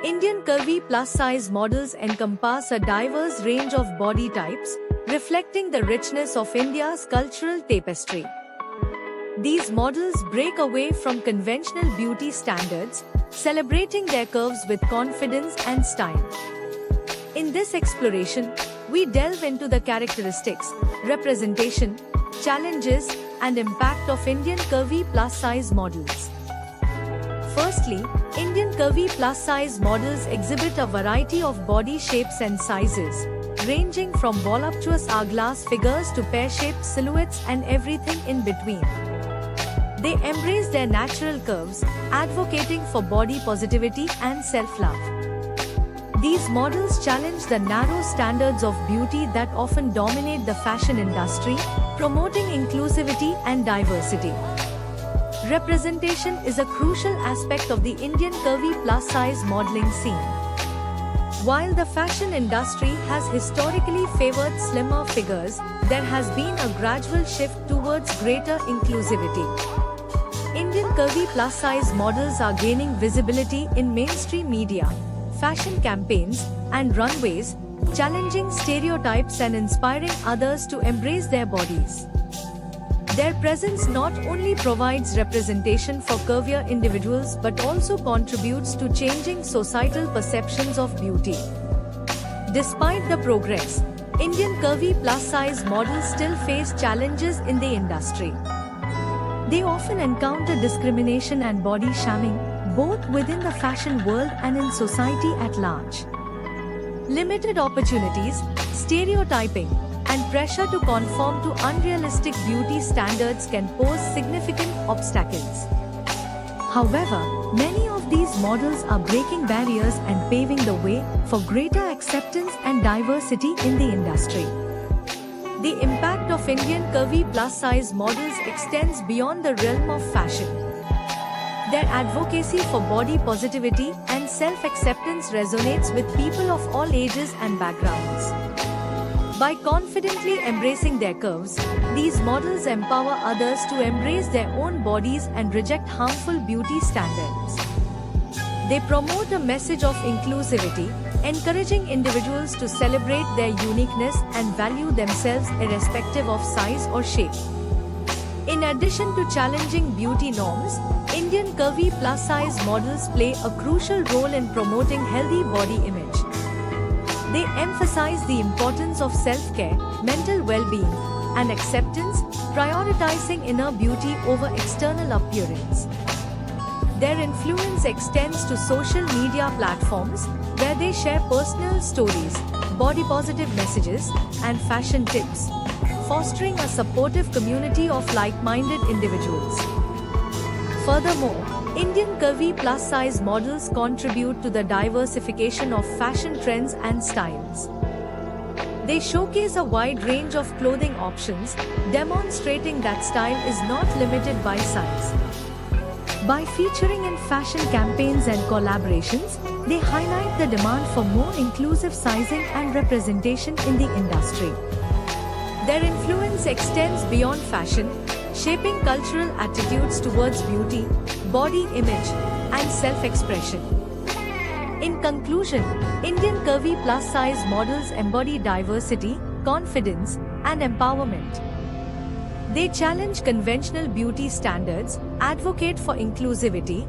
Indian curvy plus-size models encompass a diverse range of body types, reflecting the richness of India's cultural tapestry. These models break away from conventional beauty standards, celebrating their curves with confidence and style. In this exploration, we delve into the characteristics, representation, challenges, and impact of Indian curvy plus-size models. Firstly, Indian curvy plus-size models exhibit a variety of body shapes and sizes, ranging from voluptuous hourglass figures to pear-shaped silhouettes and everything in between. They embrace their natural curves, advocating for body positivity and self-love. These models challenge the narrow standards of beauty that often dominate the fashion industry, promoting inclusivity and diversity. Representation is a crucial aspect of the Indian curvy plus-size modeling scene. While the fashion industry has historically favored slimmer figures, there has been a gradual shift towards greater inclusivity. Indian curvy plus-size models are gaining visibility in mainstream media, fashion campaigns, and runways, challenging stereotypes and inspiring others to embrace their bodies. Their presence not only provides representation for curvier individuals but also contributes to changing societal perceptions of beauty. Despite the progress, Indian curvy plus-size models still face challenges in the industry. They often encounter discrimination and body shaming, both within the fashion world and in society at large. Limited opportunities, stereotyping, and pressure to conform to unrealistic beauty standards can pose significant obstacles. However, many of these models are breaking barriers and paving the way for greater acceptance and diversity in the industry. The impact of Indian curvy plus-size models extends beyond the realm of fashion. Their advocacy for body positivity and self-acceptance resonates with people of all ages and backgrounds. By confidently embracing their curves, these models empower others to embrace their own bodies and reject harmful beauty standards. They promote a message of inclusivity, encouraging individuals to celebrate their uniqueness and value themselves irrespective of size or shape. In addition to challenging beauty norms, Indian curvy plus-size models play a crucial role in promoting healthy body image. They emphasize the importance of self-care, mental well-being, and acceptance, prioritizing inner beauty over external appearance. Their influence extends to social media platforms, where they share personal stories, body-positive messages, and fashion tips, fostering a supportive community of like-minded individuals. Furthermore, Indian curvy plus-size models contribute to the diversification of fashion trends and styles. They showcase a wide range of clothing options, demonstrating that style is not limited by size. By featuring in fashion campaigns and collaborations, they highlight the demand for more inclusive sizing and representation in the industry. Their influence extends beyond fashion, shaping cultural attitudes towards beauty, body image, and self-expression. In conclusion, Indian curvy plus-size models embody diversity, confidence, and empowerment. They challenge conventional beauty standards, advocate for inclusivity,